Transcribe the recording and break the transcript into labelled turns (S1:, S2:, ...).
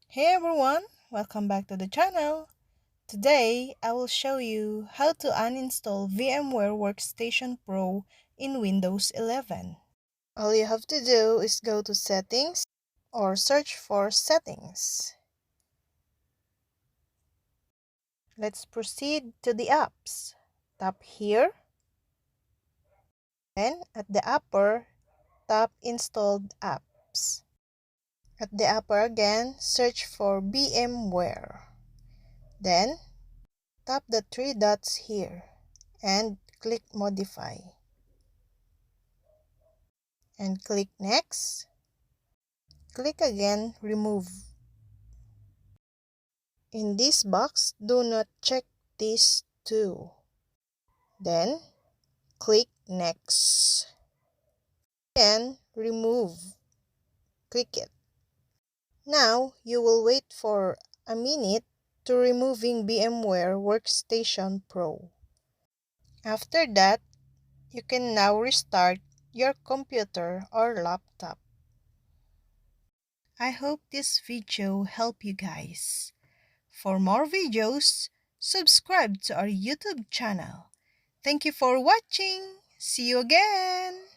S1: Hey everyone, welcome back to the channel. Today, I will show you how to uninstall VMware Workstation Pro in Windows 11. All you have to do is go to Settings or search for Settings. Let's proceed to the apps. Tap here, and at the upper, tap Installed Apps. At the upper again, search for VMware. Then, tap the three dots here and click Modify. And click Next. Click again Remove. In this box, do not check these two. Then, click Next. Then, Remove. Click it. Now, you will wait for a minute to removing VMware Workstation Pro. After that, you can now restart your computer or laptop. I hope this video helped you guys. For more videos, subscribe to our YouTube channel. Thank you for watching. See you again.